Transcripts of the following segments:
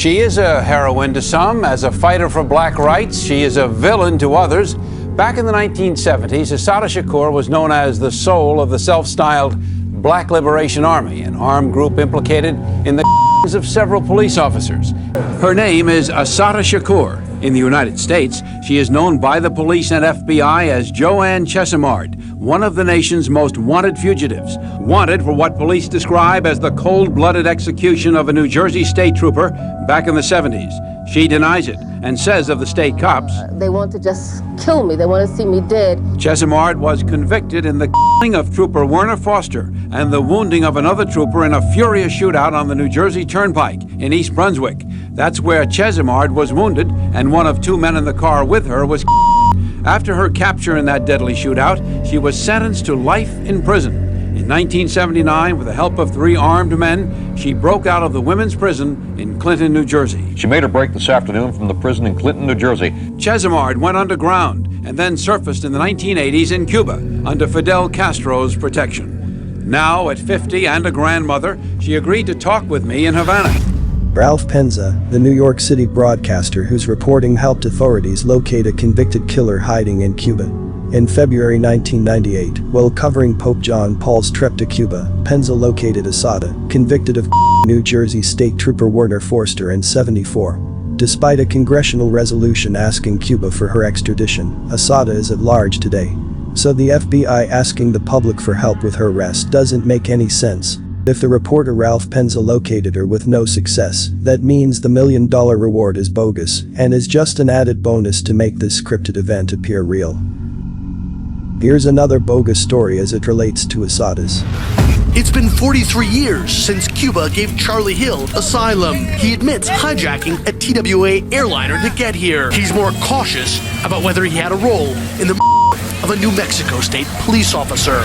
She is a heroine to some. As a fighter for black rights, she is a villain to others. Back in the 1970s, Assata Shakur was known as the soul of the self-styled Black Liberation Army, an armed group implicated in the of several police officers. Her name is Assata Shakur. In the United States, she is known by the police and FBI as Joanne Chesimard, one of the nation's most wanted fugitives. Wanted for what police describe as the cold-blooded execution of a New Jersey state trooper back in the 70s. She denies it and says of the state cops, they want to just kill me. They want to see me dead. Chesimard was convicted in the killing of Trooper Werner Foster and the wounding of another trooper in a furious shootout on the New Jersey Turnpike in East Brunswick. That's where Chesimard was wounded, and one of two men in the car with her was After her capture in that deadly shootout, she was sentenced to life in prison. In 1979, with the help of 3 armed men, she broke out of the women's prison in Clinton, New Jersey. She made her break this afternoon from the prison in Clinton, New Jersey. Chesimard went underground and then surfaced in the 1980s in Cuba under Fidel Castro's protection. Now, at 50 and a grandmother, she agreed to talk with me in Havana. Ralph Penza, the New York City broadcaster whose reporting helped authorities locate a convicted killer hiding in Cuba. In February 1998, while covering Pope John Paul's trip to Cuba, Penza located Assata, convicted of New Jersey State Trooper Werner Foster in '74. Despite a congressional resolution asking Cuba for her extradition, Assata is at large today. So the FBI asking the public for help with her arrest doesn't make any sense. If the reporter Ralph Penza located her with no success, that means the $1 million reward is bogus and is just an added bonus to make this scripted event appear real. Here's another bogus story as it relates to Assata's. It's been 43 years since Cuba gave Charlie Hill asylum. He admits hijacking a TWA airliner to get here. He's more cautious about whether he had a role in the of a New Mexico state police officer.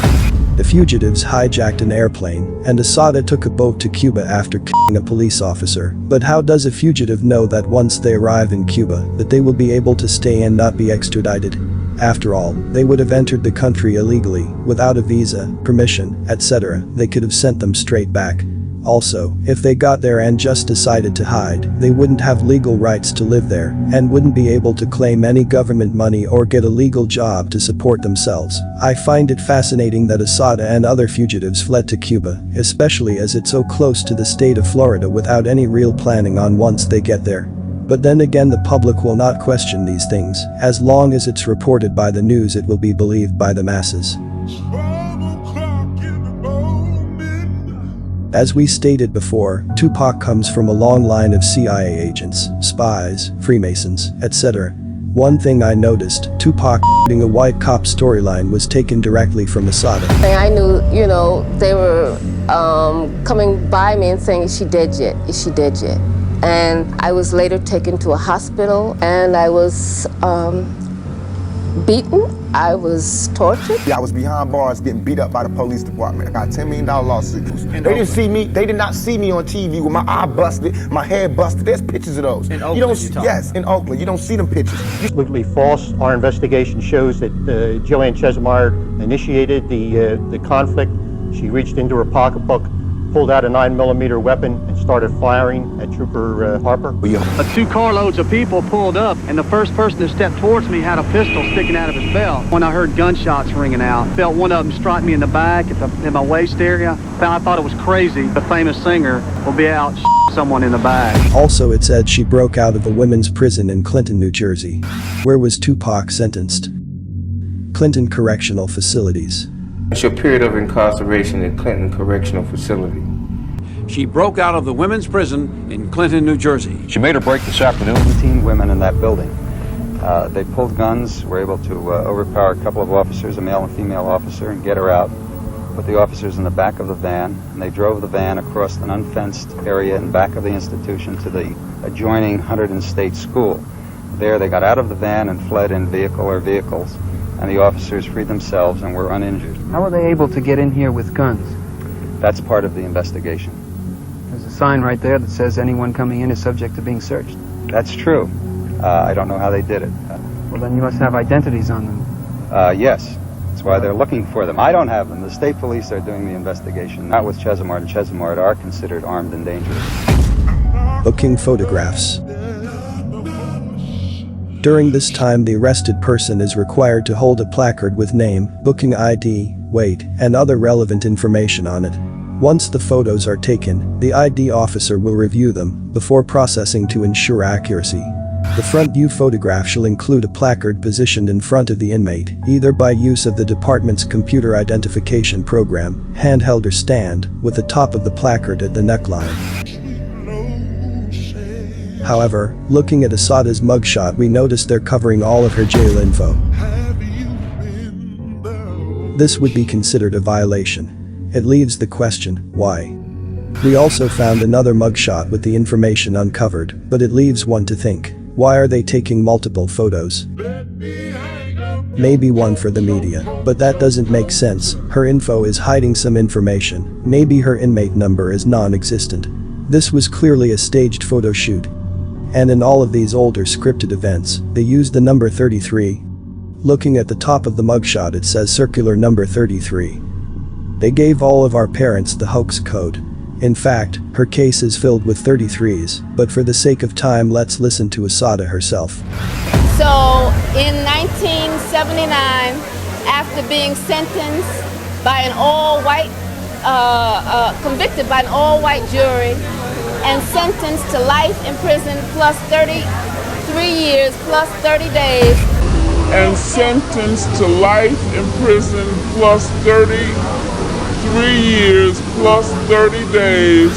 The fugitives hijacked an airplane, and Assata took a boat to Cuba after killing a police officer. But how does a fugitive know that once they arrive in Cuba, that they will be able to stay and not be extradited? After all, they would have entered the country illegally, without a visa, permission, etc. They could have sent them straight back. Also, if they got there and just decided to hide, they wouldn't have legal rights to live there, and wouldn't be able to claim any government money or get a legal job to support themselves. I find it fascinating that Assata and other fugitives fled to Cuba, especially as it's so close to the state of Florida without any real planning on once they get there. But then again, the public will not question these things. As long as it's reported by the news, it will be believed by the masses. As we stated before, Tupac comes from a long line of CIA agents, spies, Freemasons, etc. One thing I noticed, Tupac being a white cop storyline was taken directly from Assata. I knew, they were coming by me and saying, is she dead yet? Is she dead yet? And I was later taken to a hospital, and I was beaten. I was tortured. I was behind bars getting beat up by the police department. I got a $10 million lawsuit. They did not see me on TV with my eye busted, my head busted. There's pictures of those. In Oakland, yes, in Oakland. You don't see them pictures. Absolutely false. Our investigation shows that Joanne Chesimard initiated the conflict. She reached into her pocketbook, pulled out a 9mm weapon and started firing at Trooper Harper. 2 carloads of people pulled up, and the first person that stepped towards me had a pistol sticking out of his belt. When I heard gunshots ringing out, felt one of them strike me in the back at my waist area. I thought it was crazy. The famous singer will be out someone in the back. Also, it said she broke out of a women's prison in Clinton, New Jersey. Where was Tupac sentenced? Clinton Correctional Facilities. It's your period of incarceration in Clinton Correctional Facility. She broke out of the women's prison in Clinton, New Jersey. She made her break this afternoon. 17 women in that building. They pulled guns, were able to overpower a couple of officers, a male and female officer, and get her out. Put the officers in the back of the van, and they drove the van across an unfenced area in back of the institution to the adjoining Hunterdon State School. There they got out of the van and fled in vehicle or vehicles, and the officers freed themselves and were uninjured. How were they able to get in here with guns? That's part of the investigation. There's a sign right there that says anyone coming in is subject to being searched. That's true. I don't know how they did it. Well, then you must have identities on them. Yes. That's why they're looking for them. I don't have them. The state police are doing the investigation, not with Chesimard, and Chesimard are considered armed and dangerous. booking photographs. During this time, the arrested person is required to hold a placard with name, booking ID, weight, and other relevant information on it. Once the photos are taken, the ID officer will review them before processing to ensure accuracy. The front view photograph shall include a placard positioned in front of the inmate, either by use of the department's computer identification program, handheld or stand, with the top of the placard at the neckline. However, looking at Assata's mugshot, we notice they're covering all of her jail info. This would be considered a violation. It leaves the question, why? We also found another mugshot with the information uncovered, but it leaves one to think. Why are they taking multiple photos? Maybe one for the media, but that doesn't make sense. Her info is hiding some information. Maybe her inmate number is non-existent. This was clearly a staged photo shoot. And in all of these older scripted events, they used the number 33. Looking at the top of the mugshot, it says circular number 33. They gave all of our parents the HOAX code. In fact, her case is filled with 33s, but for the sake of time, let's listen to Assata herself. So, in 1979, after being sentenced by an all-white, convicted by an all-white jury, and sentenced to life in prison plus 33 years plus 30 days. And sentenced to life in prison plus 33 years plus 30 days.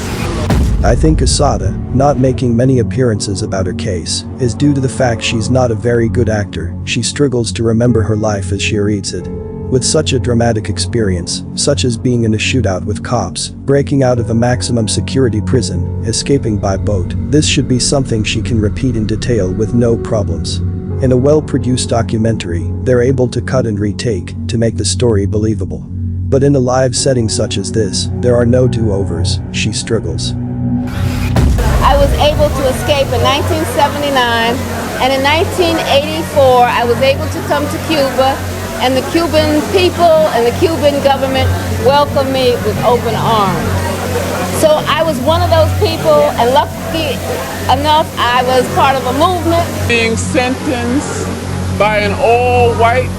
I think Assata, not making many appearances about her case, is due to the fact she's not a very good actor. She struggles to remember her life as she reads it. With such a dramatic experience, such as being in a shootout with cops, breaking out of a maximum security prison, escaping by boat, this should be something she can repeat in detail with no problems. In a well-produced documentary, they're able to cut and retake to make the story believable. But in a live setting such as this, there are no do-overs. She struggles. I was able to escape in 1979, and in 1984 I was able to come to Cuba, and the Cuban people and the Cuban government welcomed me with open arms. So I was one of those people, and lucky enough I was part of a movement. Being sentenced by an all-white,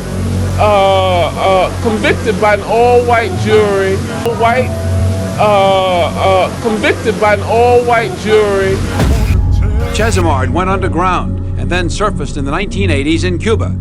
convicted by an all-white jury, convicted by an all-white jury. Chesimard went underground and then surfaced in the 1980s in Cuba.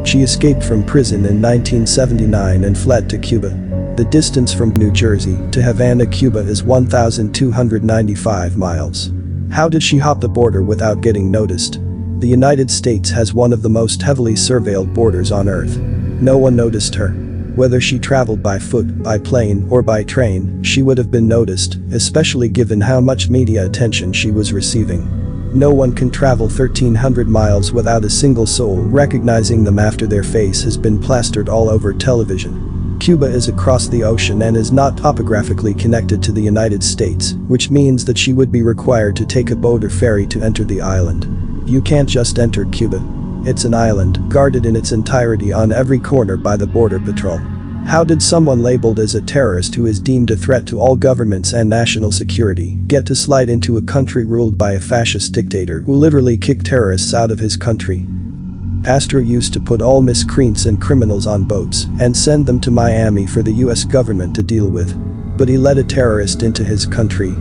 She escaped from prison in 1979 and fled to Cuba. The distance from New Jersey to Havana, Cuba is 1,295 miles. How did she hop the border without getting noticed? The United States has one of the most heavily surveilled borders on Earth. No one noticed her. Whether she traveled by foot, by plane, or by train, she would have been noticed, especially given how much media attention she was receiving. No one can travel 1,300 miles without a single soul recognizing them after their face has been plastered all over television. Cuba is across the ocean and is not topographically connected to the United States, which means that she would be required to take a boat or ferry to enter the island. You can't just enter Cuba. It's an island, guarded in its entirety on every corner by the Border Patrol. How did someone labeled as a terrorist who is deemed a threat to all governments and national security get to slide into a country ruled by a fascist dictator who literally kicked terrorists out of his country? Astro used to put all miscreants and criminals on boats and send them to Miami for the US government to deal with. But he let a terrorist into his country.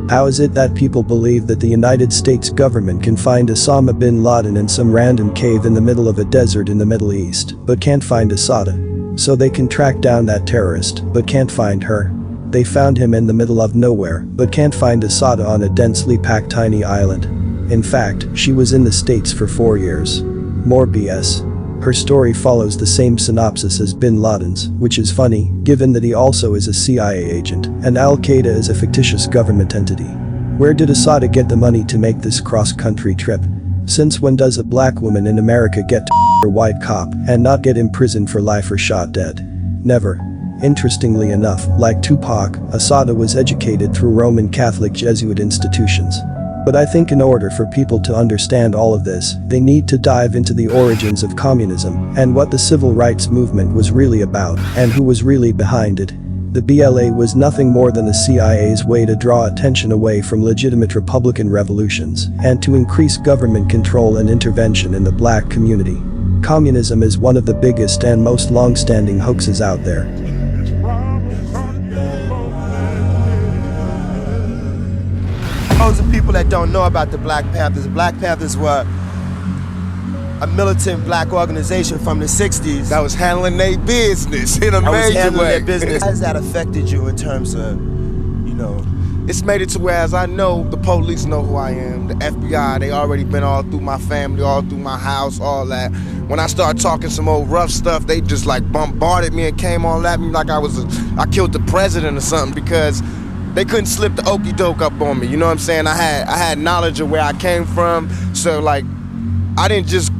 How is it that people believe that the United States government can find Osama bin Laden in some random cave in the middle of a desert in the Middle East, but can't find Assata? So they can track down that terrorist, but can't find her. They found him in the middle of nowhere, but can't find Assata on a densely packed tiny island. In fact, she was in the States for 4 years. More BS. Her story follows the same synopsis as bin Laden's, which is funny, given that he also is a CIA agent, and Al-Qaeda is a fictitious government entity. Where did Assata get the money to make this cross-country trip? Since when does a black woman in America get to a white cop and not get imprisoned for life or shot dead? Never. Interestingly enough, like Tupac, Assata was educated through Roman Catholic Jesuit institutions. But I think in order for people to understand all of this, they need to dive into the origins of communism and what the civil rights movement was really about and who was really behind it. The BLA was nothing more than the CIA's way to draw attention away from legitimate Republican revolutions and to increase government control and intervention in the black community. Communism is one of the biggest and most long-standing hoaxes out there. Those are people that don't know about the Black Panthers were a militant black organization from the 60s that was handling their business in a major way. How has that affected you in terms of, It's made it to where, as I know, the police know who I am, the FBI, they already been all through my family, all through my house, all that. When I started talking some old rough stuff, they just like bombarded me and came all at me like I killed the president or something, because they couldn't slip the okey doke up on me. You know what I'm saying? I had knowledge of where I came from, so like I didn't just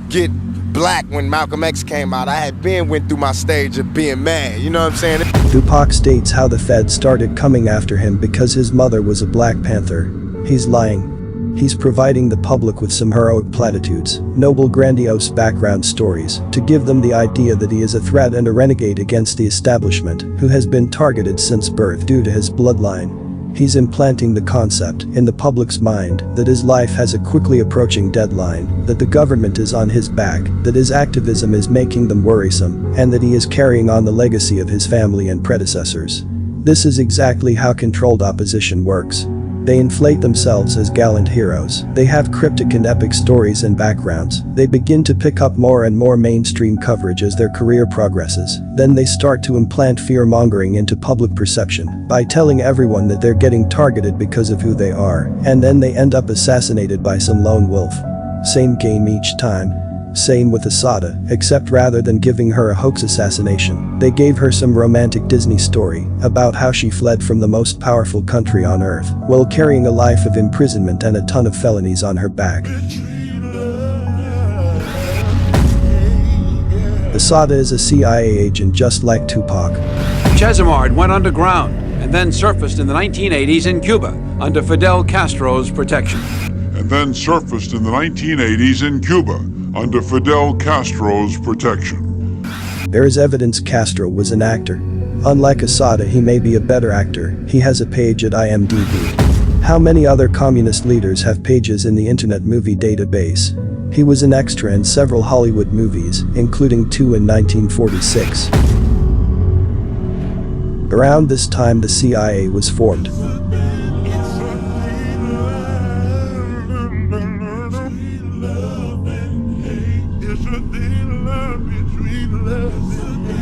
get black when Malcolm X came out. I went through my stage of being mad. You know what I'm saying? Tupac states how the Fed started coming after him because his mother was a Black Panther. He's lying. He's providing the public with some heroic platitudes, noble grandiose background stories, to give them the idea that he is a threat and a renegade against the establishment, who has been targeted since birth due to his bloodline. He's implanting the concept in the public's mind that his life has a quickly approaching deadline, that the government is on his back, that his activism is making them worrisome, and that he is carrying on the legacy of his family and predecessors. This is exactly how controlled opposition works. They inflate themselves as gallant heroes. They have cryptic and epic stories and backgrounds. They begin to pick up more and more mainstream coverage as their career progresses. Then they start to implant fear-mongering into public perception by telling everyone that they're getting targeted because of who they are, and then they end up assassinated by some lone wolf. Same game each time. Same with Assata, except rather than giving her a hoax assassination, they gave her some romantic Disney story about how she fled from the most powerful country on earth while carrying a life of imprisonment and a ton of felonies on her back. Assata is a CIA agent just like Tupac. Chesimard went underground and then surfaced in the 1980s in Cuba under Fidel Castro's protection. Under Fidel Castro's protection. There is evidence Castro was an actor. Unlike Assata, he may be a better actor. He has a page at IMDb. How many other communist leaders have pages in the Internet Movie Database? He was an extra in several Hollywood movies, including 2 in 1946. Around this time, the CIA was formed.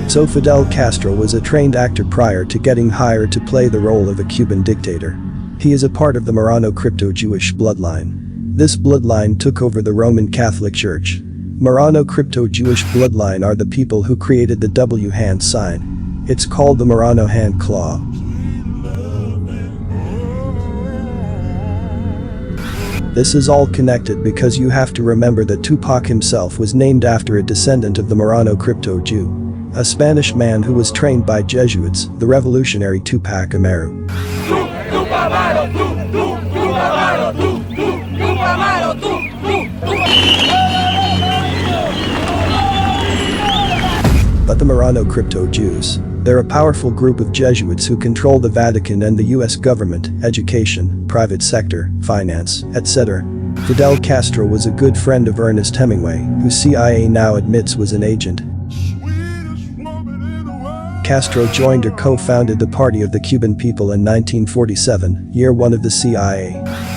So Fidel Castro was a trained actor prior to getting hired to play the role of a Cuban dictator. He is a part of the Marrano crypto-Jewish bloodline. This bloodline took over the Roman Catholic Church. Marrano crypto-Jewish bloodline are the people who created the W hand sign. It's called the Marrano hand claw. This is all connected because you have to remember that Tupac himself was named after a descendant of the Marrano crypto-Jew, a Spanish man who was trained by Jesuits, the revolutionary Tupac Amaru. But the Marrano crypto-Jews, they're a powerful group of Jesuits who control the Vatican and the US government, education, private sector, finance, etc. Fidel Castro was a good friend of Ernest Hemingway, who CIA now admits was an agent. Castro joined or co-founded the Party of the Cuban People in 1947, year one of the CIA.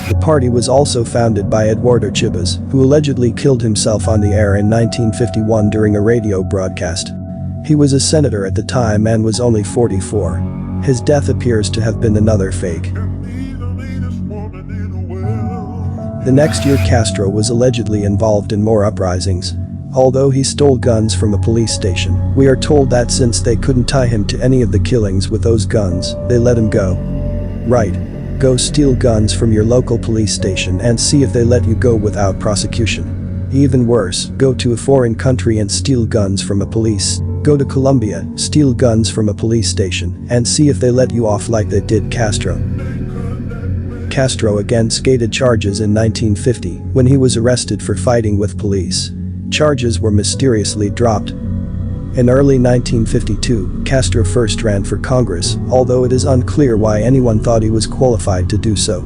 The party was also founded by Eduardo Chibas, who allegedly killed himself on the air in 1951 during a radio broadcast. He was a senator at the time and was only 44. His death appears to have been another fake. The next year Castro was allegedly involved in more uprisings. Although he stole guns from a police station, we are told that since they couldn't tie him to any of the killings with those guns, they let him go. Right. Go steal guns from your local police station and see if they let you go without prosecution. Even worse, go to a foreign country and steal guns from a police. Go to Colombia, steal guns from a police station, and see if they let you off like they did Castro. Castro again skated charges in 1950 when he was arrested for fighting with police. Charges were mysteriously dropped. In early 1952, Castro first ran for Congress, although it is unclear why anyone thought he was qualified to do so.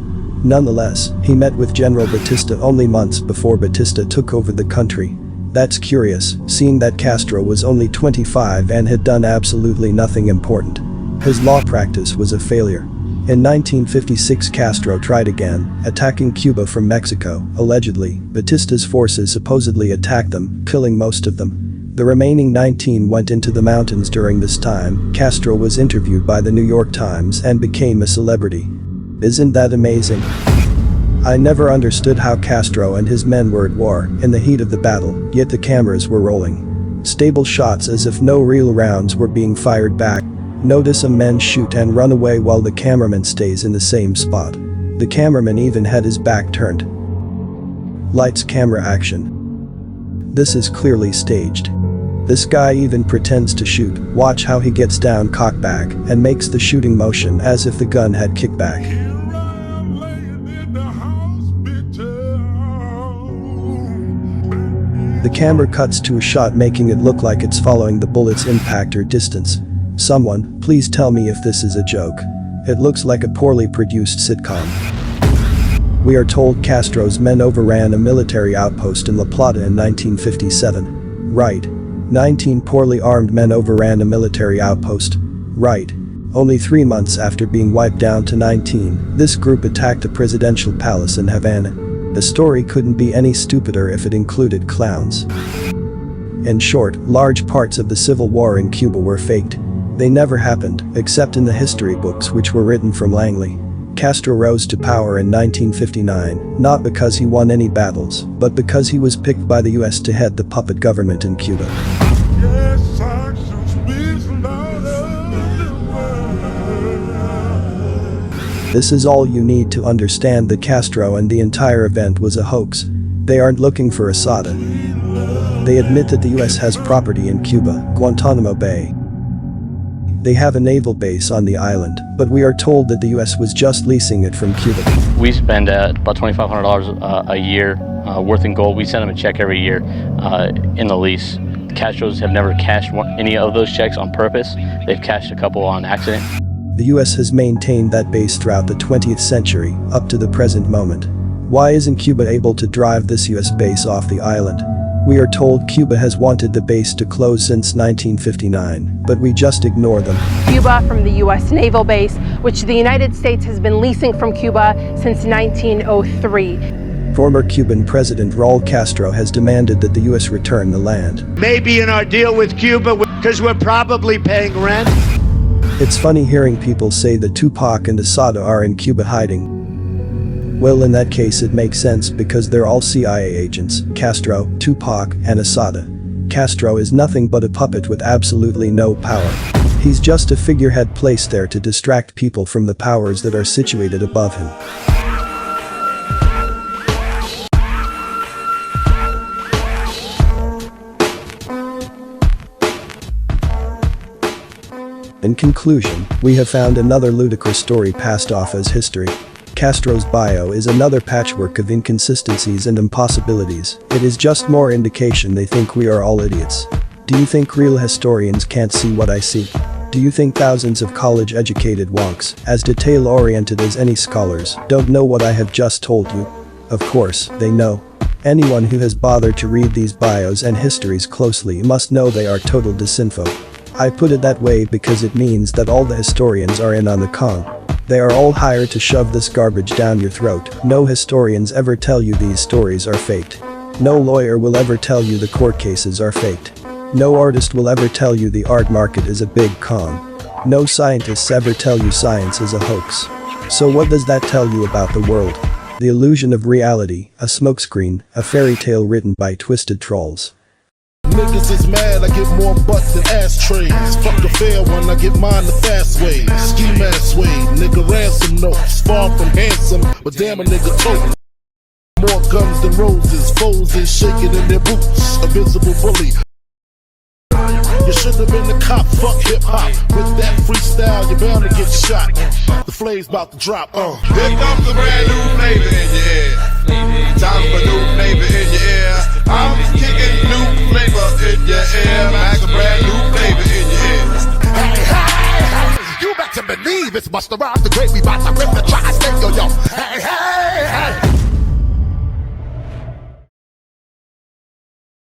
Nonetheless, he met with General Batista only months before Batista took over the country. That's curious, seeing that Castro was only 25 and had done absolutely nothing important. His law practice was a failure. In 1956, Castro tried again, attacking Cuba from Mexico. Allegedly, Batista's forces supposedly attacked them, killing most of them. The remaining 19 went into the mountains during this time. Castro was interviewed by the New York Times and became a celebrity. Isn't that amazing? I never understood how Castro and his men were at war in the heat of the battle, yet the cameras were rolling. Stable shots as if no real rounds were being fired back. Notice a man shoot and run away while the cameraman stays in the same spot. The cameraman even had his back turned. Lights, camera, action. This is clearly staged. This guy even pretends to shoot. Watch how he gets down, cock back, and makes the shooting motion as if the gun had kickback. The camera cuts to a shot making it look like it's following the bullet's impact or distance. Someone, please tell me if this is a joke. It looks like a poorly produced sitcom. We are told Castro's men overran a military outpost in La Plata in 1957. Right. 19 poorly armed men overran a military outpost. Right. Only 3 months after being wiped down to 19, this group attacked a presidential palace in Havana. The story couldn't be any stupider if it included clowns. In short, large parts of the civil war in Cuba were faked. They never happened, except in the history books which were written from Langley. Castro rose to power in 1959, not because he won any battles, but because he was picked by the US to head the puppet government in Cuba. This is all you need to understand that Castro and the entire event was a hoax. They aren't looking for Assata. They admit that the US has property in Cuba, Guantanamo Bay. They have a naval base on the island, but we are told that the US was just leasing it from Cuba. We spend about $2,500 a year worth in gold. We send them a check every year in the lease. Castros have never cashed any of those checks on purpose. They've cashed a couple on accident. The US has maintained that base throughout the 20th century, up to the present moment. Why isn't Cuba able to drive this US base off the island? We are told Cuba has wanted the base to close since 1959, but we just ignore them. Cuba from the US naval base, which the United States has been leasing from Cuba since 1903. Former Cuban President Raul Castro has demanded that the US return the land. Maybe in our deal with Cuba, because we're probably paying rent. It's funny hearing people say that Tupac and Assata are in Cuba hiding. Well, in that case it makes sense because they're all CIA agents, Castro, Tupac, and Assata. Castro is nothing but a puppet with absolutely no power. He's just a figurehead placed there to distract people from the powers that are situated above him. In conclusion, we have found another ludicrous story passed off as history. Castro's bio is another patchwork of inconsistencies and impossibilities. It is just more indication they think we are all idiots. Do you think real historians can't see what I see? Do you think thousands of college-educated wonks, as detail-oriented as any scholars, don't know what I have just told you? Of course, they know. Anyone who has bothered to read these bios and histories closely must know they are total disinfo. I put it that way because it means that all the historians are in on the con. They are all hired to shove this garbage down your throat. No historians ever tell you these stories are faked. No lawyer will ever tell you the court cases are faked. No artist will ever tell you the art market is a big con. No scientists ever tell you science is a hoax. So what does that tell you about the world? The illusion of reality, a smokescreen, a fairy tale written by twisted trolls. Niggas is mad, I get more butts than ashtrays. Fuck a fair one, I get mine the fast way. Ski mask way, nigga ransom notes. Far from handsome, but damn a nigga tote. More guns than roses, foes is shaking in their boots. A visible bully. You should have been the cop, fuck hip-hop. With that freestyle, you're bound to get shot. The flame's about to drop, Here comes the brand new flavor in your ear. Time for new flavor in your ear. I'm kicking new flavor in your ear. Max a brand new Busta Rhymes the great, we bout to rip the tri-state, yo. Hey, hey, hey.